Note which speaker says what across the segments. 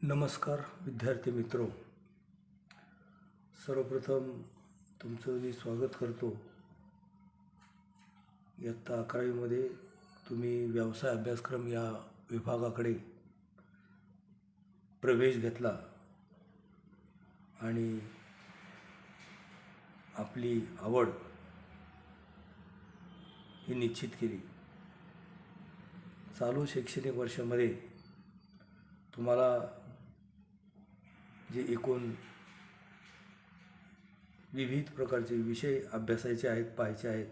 Speaker 1: नमस्कार विद्यार्थी मित्रो, सर्वप्रथम तुमचं मी स्वागत करतो. इयत्ता 11वीमध्ये तुम्ही व्यवसाय अभ्यासक्रम या विभागाकडे प्रवेश घेतला आणि आपली आवड ही निश्चित केली. चालू शैक्षणिक वर्षामध्ये तुम्हाला जे एकूण विविध प्रकारचे विषय अभ्यासायचे आहेत, पाहायचे आहेत,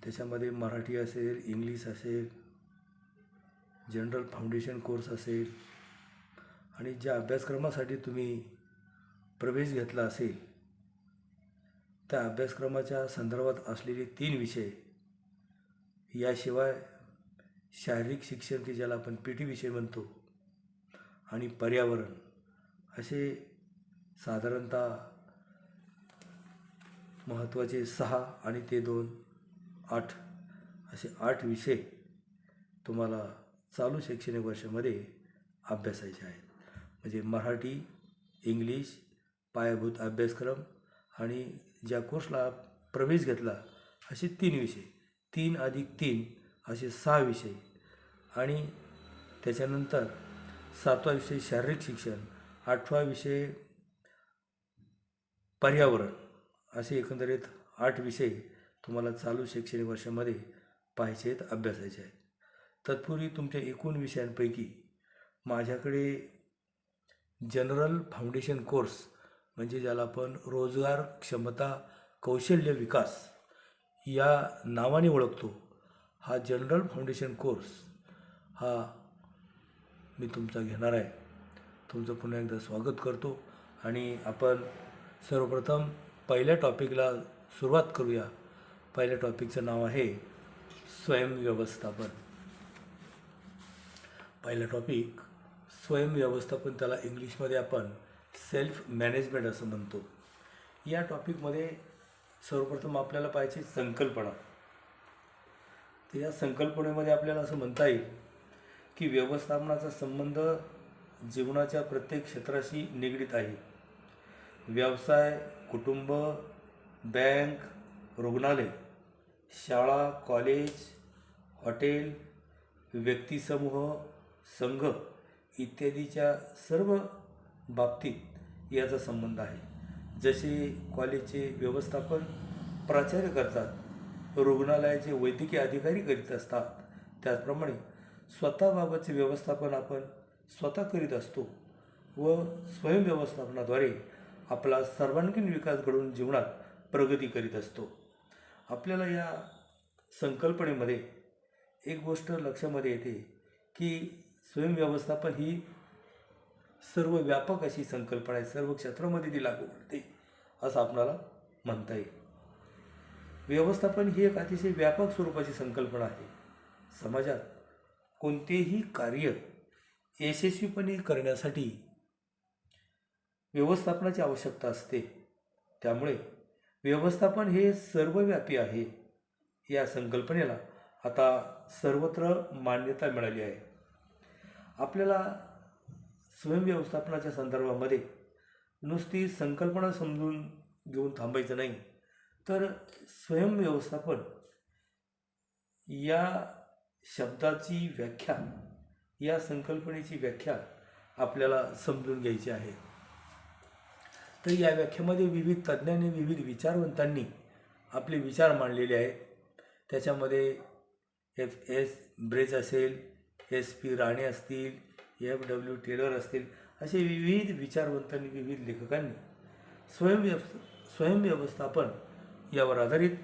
Speaker 1: त्याच्यामध्ये मराठी असेल, इंग्लिश असेल, जनरल फाउंडेशन कोर्स असेल आणि ज्या अभ्यासक्रमासाठी तुम्ही प्रवेश घेतला असेल त्या अभ्यासक्रमाच्या संदर्भात असलेले 3 विषय, याशिवाय शारीरिक शिक्षण की ज्याला आपण PT विषय म्हणतो आणि पर्यावरण, असे साधारणतः महत्त्वाचे 6 आणि ते 2 8 असे 8 विषय तुम्हाला चालू शैक्षणिक वर्षामध्ये अभ्यासायचे आहेत. म्हणजे मराठी, इंग्लिश, पायाभूत अभ्यासक्रम आणि ज्या कोर्सला प्रवेश घेतला असे 3 विषय, 3 अधिक 3 असे 6 विषय आणि त्याच्यानंतर 7वा विषय शारीरिक शिक्षण, 8वा विषय पर्यावरण, असे एकंदरीत 8 विषय तुम्हाला चालू शैक्षणिक वर्षामध्ये पाहायचे आहेत, अभ्यासायचे आहेत. तत्पूर्वी तुमच्या एकूण विषयांपैकी माझ्याकडे जनरल फाउंडेशन कोर्स, म्हणजे ज्याला आपण रोजगार क्षमता कौशल्य विकास या नावाने ओळखतो, हा जनरल फाउंडेशन कोर्स हा मी तुमचा घेणार आहे. तुमचं पुन्हा एकदा स्वागत करतो आणि आपण सर्वप्रथम पहिल्या टॉपिकला सुरुवात करूया. पहिल्या टॉपिकचं नाव आहे स्वयंव्यवस्थापन. पहिला टॉपिक स्वयंव्यवस्थापन, त्याला इंग्लिशमध्ये आपण सेल्फ मॅनेजमेंट असं म्हणतो. या टॉपिकमध्ये सर्वप्रथम आपल्याला पाहिजे संकल्पना. तर या संकल्पनेमध्ये आपल्याला असं म्हणता येईल की व्यवस्थापनाचा संबंध जीवनाच्या प्रत्येक क्षेत्राशी निगडीत आहे. व्यवसाय, कुटुंब, बँक, रुग्णालय, शाळा, कॉलेज, हॉटेल, व्यक्तिसमूह, संघ इत्यादीच्या सर्व बाबतीत याचा संबंध आहे. जसे कॉलेजचे व्यवस्थापन प्राचार्य करतात, रुग्णालयाचे वैद्यकीय अधिकारी करीत असतात, त्याचप्रमाणे स्वतःबाबतचे व्यवस्थापन आपण स्वतः करीत असतो व स्वयंव्यवस्थापनाद्वारे आपला सर्वांगीण विकास घडवून जीवनात प्रगती करीत असतो. आपल्याला या संकल्पनेमध्ये एक गोष्ट लक्षामध्ये येते की स्वयंव्यवस्थापन ही सर्व व्यापक अशी संकल्पना आहे, सर्व क्षेत्रामध्ये ती लागू पडते असं आपल्याला म्हणता येईल. व्यवस्थापन ही एक अतिशय व्यापक स्वरूपाची संकल्पना आहे. समाजात कोणतेही कार्य यशस्वीपणे करण्यासाठी व्यवस्थापनाची आवश्यकता असते. त्यामुळे व्यवस्थापन हे सर्वव्यापी आहे. या संकल्पनेला आता सर्वत्र मान्यता मिळाली आहे. आपल्याला स्वयंव्यवस्थापनाच्या संदर्भामध्ये नुसती संकल्पना समजून घेऊन थांबायचं नाही, तर स्वयंव्यवस्थापन या शब्दाची व्याख्या, या संकल्पनेची व्याख्या आपल्याला समजून घ्यायची आहे. तर या व्याख्येमध्ये विविध तज्ज्ञांनी, विविध विचारवंतांनी आपले विचार मांडलेले आहेत. त्याच्यामध्ये FS ब्रेज असेल, SP राणे असतील, FW टेलर असतील, असे विविध विचारवंतांनी, विविध लेखकांनी स्वयंव्यवस्थापन यावर आधारित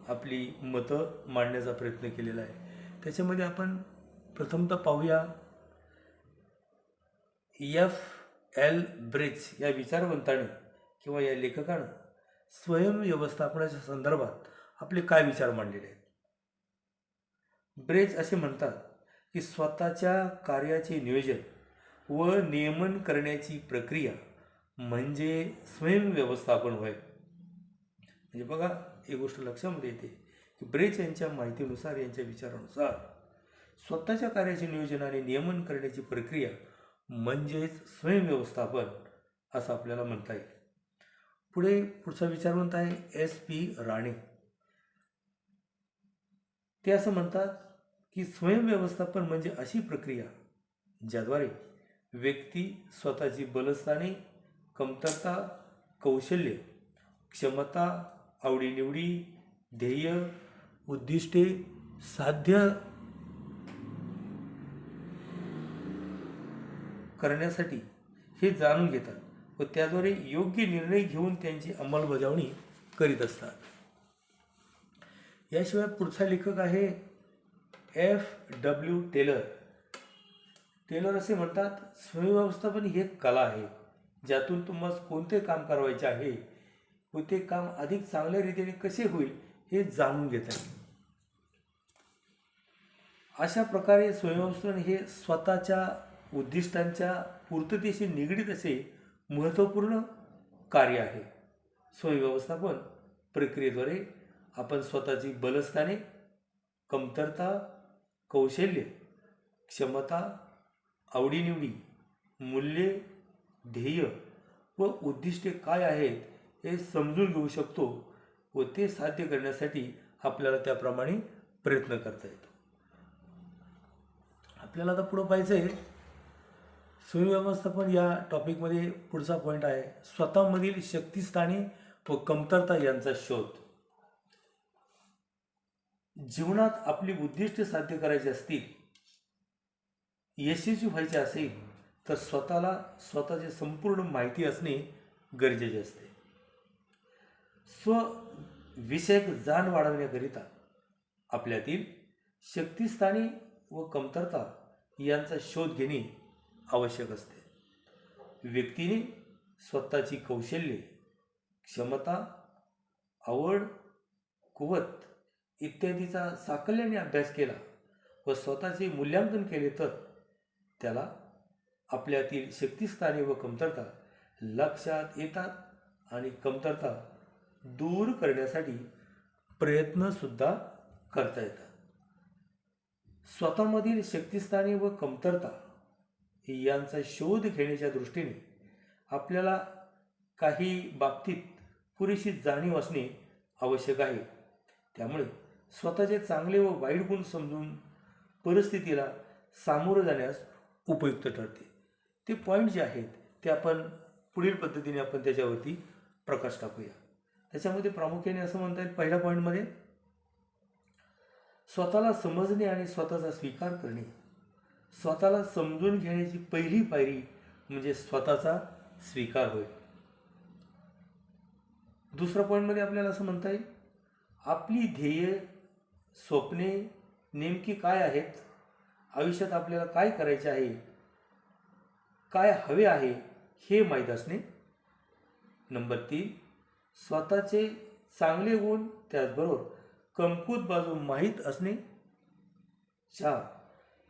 Speaker 1: आपली मतं मांडण्याचा प्रयत्न केलेला आहे. त्याच्यामध्ये आपण प्रथमतः पाहूया FL ब्रेज या विचारवंताने किंवा या लेखकानं स्वयंव्यवस्थापनाच्या संदर्भात आपले काय विचार मांडलेले आहेत. ब्रेज असे म्हणतात की स्वतःच्या कार्याचे नियोजन व नियमन करण्याची प्रक्रिया म्हणजे स्वयंव्यवस्थापन होय. म्हणजे बघा, एक गोष्ट लक्षामध्ये येते की ब्रेज यांच्या माहितीनुसार, यांच्या विचारानुसार स्वतःच्या कार्याचे नियोजन आणि नियमन करण्याची प्रक्रिया म्हणजेच स्वयंव्यवस्थापन असं आपल्याला म्हणता येईल. पुढचा विचारवंत आहे SP राणे. ते असं म्हणतात की स्वयंव्यवस्थापन म्हणजे अशी प्रक्रिया ज्याद्वारे व्यक्ती स्वतःची बलस्थाने, कमतरता, कौशल्य, क्षमता, आवडीनिवडी, ध्येय, उद्दिष्टे साध्य करण्यासाठी हे जाणून घेतात व त्याद्वारे योग्य निर्णय घेऊन त्यांची अंमलबजावणी करीत असतात. याशिवाय पुढचा लेखक आहे FW टेलर. टेलर असे म्हणतात, स्वयंव्यवस्थापन ही एक कला आहे ज्यातून तुम्हाला कोणते काम करायचे आहे व ते काम अधिक चांगल्या रीतीने कसे होईल हे जाणून घेता येईल. अशा प्रकारे स्वयंव्यवस्थापन हे स्वतःच्या उद्दिष्टांच्या पूर्ततेशी निगडीत असे महत्त्वपूर्ण कार्य आहे. स्वयंव्यवस्थापन प्रक्रियेद्वारे आपण स्वतःची बलस्थाने, कमतरता, कौशल्य, क्षमता, आवडीनिवडी, मूल्ये, ध्येय व उद्दिष्टे काय आहेत हे समजून घेऊ शकतो व ते साध्य करण्यासाठी आपल्याला त्याप्रमाणे प्रयत्न करता येतो. आपल्याला आता पुढं पाहायचं आहे स्वयंव्यवस्थापन या टॉपिकमध्ये. पुढचा पॉईंट आहे स्वतःमधील शक्तिस्थाने व कमतरता यांचा शोध. जीवनात आपली उद्दिष्टे साध्य करायची असतील, यशस्वी व्हायचे असेल तर स्वतःची संपूर्ण माहिती असणे गरजेचे असते. स्वविषयक जाण वाढवण्याकरिता आपल्यातील शक्तिस्थाने व कमतरता यांचा शोध घेणे आवश्यक असते. व्यक्तीने स्वतःची कौशल्ये, क्षमता, आवड, कुवत इत्यादीचा साकल्याने अभ्यास केला व स्वतःचे मूल्यांकन केले तर त्याला आपल्यातील शक्तिस्थाने व कमतरता लक्षात येतात आणि कमतरता दूर करण्यासाठी प्रयत्नसुद्धा करता येतात. स्वतःमधील शक्तिस्थाने व कमतरता यांचा शोध घेण्याच्या दृष्टीने आपल्याला काही बाबतीत पुरेशी जाणीव असणे आवश्यक आहे. त्यामुळे स्वतःचे चांगले व वाईट गुण समजून परिस्थितीला सामोरं जाण्यास उपयुक्त ठरते. ते पॉईंट जे आहेत ते आपण पुढील पद्धतीने आपण त्याच्यावरती प्रकाश टाकूया. त्याच्यामध्ये प्रामुख्याने असं म्हणता येईल, पहिल्या पॉईंटमध्ये स्वतःला समजणे आणि स्वतःचा स्वीकार करणे. स्वतःला समजून घेण्याची पहिली पायरी म्हणजे स्वतःचा स्वीकार होय. दुसऱ्या पॉईंटमध्ये आपल्याला असं म्हणता येईल, आपली ध्येय, स्वप्ने नेमकी काय आहेत, आयुष्यात आपल्याला काय करायचे आहे, काय हवे आहे हे माहीत असणे. नंबर 3, स्वतःचे चांगले गुण त्याचबरोबर कमकुवत बाजू माहीत असणे. 4,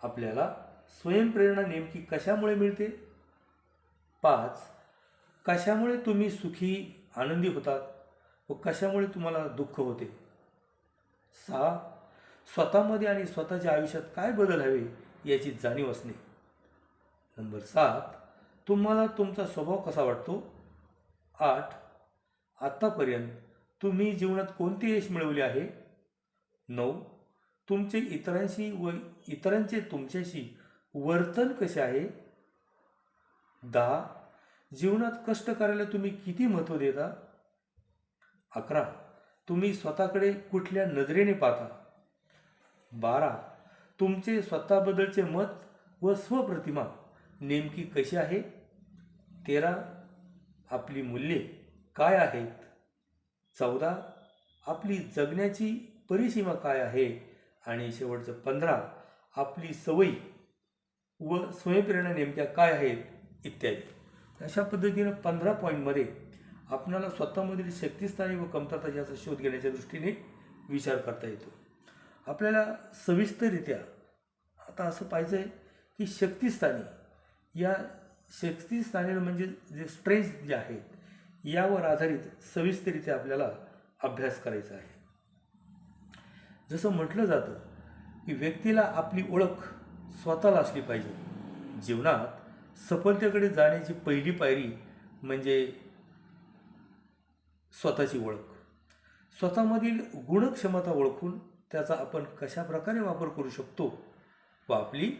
Speaker 1: आपल्याला स्वयंप्रेरणा नेमकी कशामुळे मिळते. 5, कशामुळे तुम्ही सुखी आनंदी होतात व कशामुळे तुम्हाला दुःख होते. 6, स्वतःमध्ये आणि स्वतःच्या आयुष्यात काय बदल हवे याची जाणीव असणे. नंबर 7, तुम्हाला तुमचा स्वभाव कसा वाटतो. 8, आत्तापर्यंत तुम्ही जीवनात कोणते यश मिळवले आहे. 9, तुमचे इतरांशी व इतरांचे तुमच्याशी वर्तन कसे आहे. 10, जीवनात कष्ट करायला तुम्ही किती महत्त्व देता. 11, तुम्ही स्वतःकडे कुठल्या नजरेने पाहता. 12, तुमचे स्वतःबद्दलचे मत व स्वप्रतिमा नेमकी कशी आहे. 13, आपली मूल्ये काय आहेत. 14, आपली जगण्याची परिसीमा काय आहे. आणि शेवटचं 15, आपली सवयी व स्वयंप्रेरणा नेमक्या काय आहेत इत्यादी. अशा पद्धतीनं 15 पॉईंटमध्ये आपणाला स्वतःमधील शक्तिस्थाने व कमतरता याचा शोध घेण्याच्या दृष्टीने विचार करता येतो. आपल्याला सविस्तररित्या आता असं पाहिजे आहे की शक्तिस्थाने म्हणजे जे स्ट्रेंथ जे आहेत यावर आधारित सविस्तररित्या आपल्याला अभ्यास करायचा आहे. जसं म्हटलं जातं की व्यक्तीला आपली ओळख स्वतःला असली पाहिजे. जीवनात सफलतेकडे जाण्याची पहिली पायरी म्हणजे स्वतःची ओळख. स्वतःमधील गुणक्षमता ओळखून त्याचा आपण कशा प्रकारे वापर करू शकतो व आपली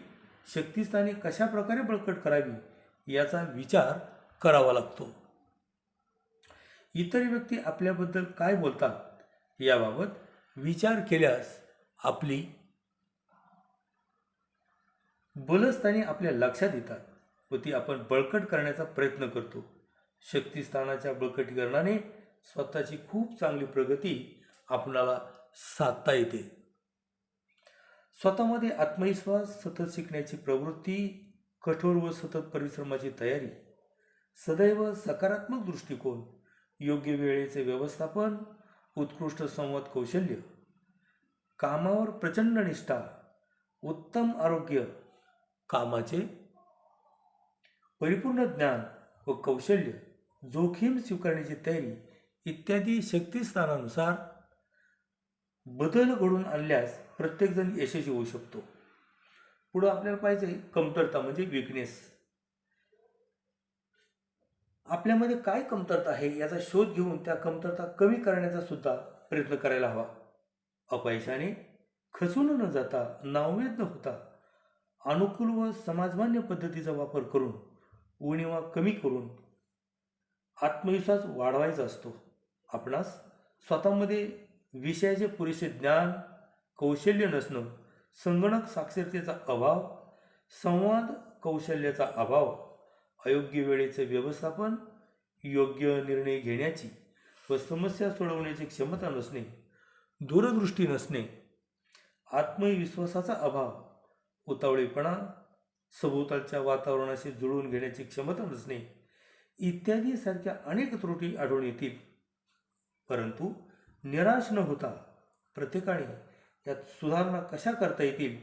Speaker 1: शक्तिस्थाने कशा प्रकारे बळकट करावी याचा विचार करावा लागतो. इतर व्यक्ती आपल्याबद्दल काय बोलतात याबाबत विचार केल्यास आपली बलस्थाने आपल्या लक्षात येतात व ती आपण बळकट करण्याचा प्रयत्न करतो. शक्तिस्थानाच्या बळकटीकरणाने स्वतःची खूप चांगली प्रगती आपणाला साधता येते. स्वतःमध्ये आत्मविश्वास, सतत शिकण्याची प्रवृत्ती, कठोर व सतत परिश्रमाची तयारी, सदैव सकारात्मक दृष्टिकोन, योग्य वेळेचे व्यवस्थापन, उत्कृष्ट संवाद कौशल्य, कामावर प्रचंड निष्ठा, उत्तम आरोग्य, कामाचे परिपूर्ण ज्ञान व कौशल्य, जोखीम स्वीकारण्याची तयारी इत्यादी शक्तिस्थानानुसार बदल घडून आणल्यास प्रत्येकजण यशस्वी होऊ शकतो. पुढं आपल्याला पाहिजे कमतरता म्हणजे विकनेस. आपल्यामध्ये काय कमतरता आहे याचा शोध घेऊन त्या कमतरता कमी करण्याचा सुद्धा प्रयत्न करायला हवा. अपयशाने खचून न जाता, नाउमेद न होता, अनुकूल व समाजमान्य पद्धतीचा वापर करून, उणिवा कमी करून आत्मविश्वास वाढवायचा असतो. आपणास स्वतःमध्ये विषयाचे पुरेसे ज्ञान, कौशल्य नसणं, संगणक साक्षरतेचा अभाव, संवाद कौशल्याचा अभाव, अयोग्य वेळेचे व्यवस्थापन, योग्य निर्णय घेण्याची व समस्या सोडवण्याची क्षमता नसणे, दूरदृष्टी नसणे, आत्मविश्वासाचा अभाव, उतावळेपणा, सभोवतालच्या वातावरणाशी जुळवून घेण्याची क्षमता नसणे इत्यादी सारख्या अनेक त्रुटी आढळून येतील. परंतु निराश न होता प्रत्येकाने यात सुधारणा कशा करता येतील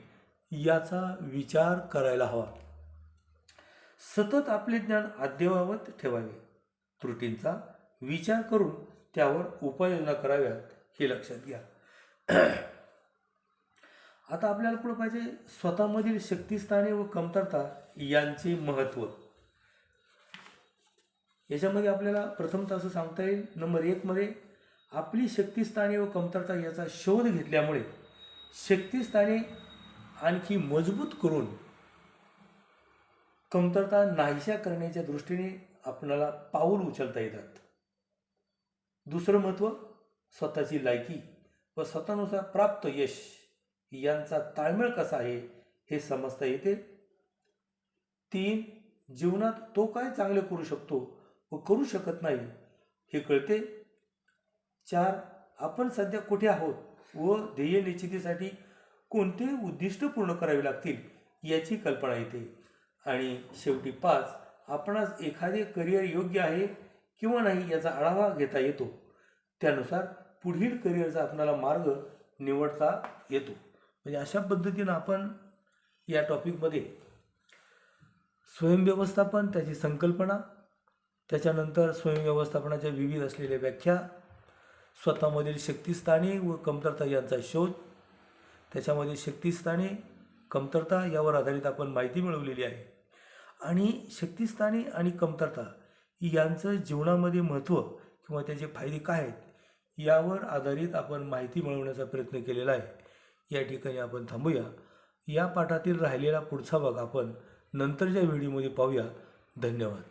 Speaker 1: याचा विचार करायला हवा. सतत आपले ज्ञान अद्ययावत ठेवावे, त्रुटींचा विचार करून त्यावर उपाययोजना कराव्यात हे लक्षात घ्या. आता आपल्याला पुढे पाहिजे स्वतःमधील शक्तिस्थाने व कमतरता यांचे महत्त्व. याच्यामध्ये आपल्याला प्रथमतः असं सांगता येईल, नंबर 1 मध्ये आपली शक्तिस्थाने व कमतरता याचा शोध घेतल्यामुळे शक्तिस्थाने आणखी मजबूत करून कमतरता नाहीशा करण्याच्या दृष्टीने आपल्याला पाऊल उचलता येतात. दुसरं महत्त्व स्वतःची लायकी व स्वतःनुसार प्राप्त यश यांचा ताळमेळ कसा आहे हे समजता येते. 3 जीवनात तो काय चांगले करू शकतो व करू शकत नाही हे कळते. 4 आपण सध्या कुठे आहोत व ध्येय निश्चितीसाठी कोणते उद्दिष्ट पूर्ण करावे लागतील याची कल्पना येते. आणि शेवटी 5 आपणास एखादे करिअर योग्य आहे किंवा नाही याचा आढावा घेता येतो. त्यानुसार पुढील करिअरचा आपल्याला मार्ग निवडता येतो. म्हणजे अशा पद्धतीनं आपण या टॉपिकमध्ये स्वयंव्यवस्थापन, त्याची संकल्पना, त्याच्यानंतर स्वयंव्यवस्थापनाच्या विविध असलेल्या व्याख्या, स्वतःमधील शक्तिस्थाने व कमतरता यांचा शोध, त्याच्यामध्ये शक्तिस्थाने, कमतरता यावर आधारित आपण माहिती मिळवलेली आहे. आणि शक्तिस्थाने आणि कमतरता यांचं जीवनामध्ये महत्त्व किंवा त्याचे फायदे काय आहेत यावर आधारित आपण माहिती मिळवण्याचा प्रयत्न केलेला आहे. या ठिकाणी आपण थांबूया. या पाठातील राहिलेला पुढचा भाग आपण नंतरच्या व्हिडिओमध्ये पाहूया. धन्यवाद.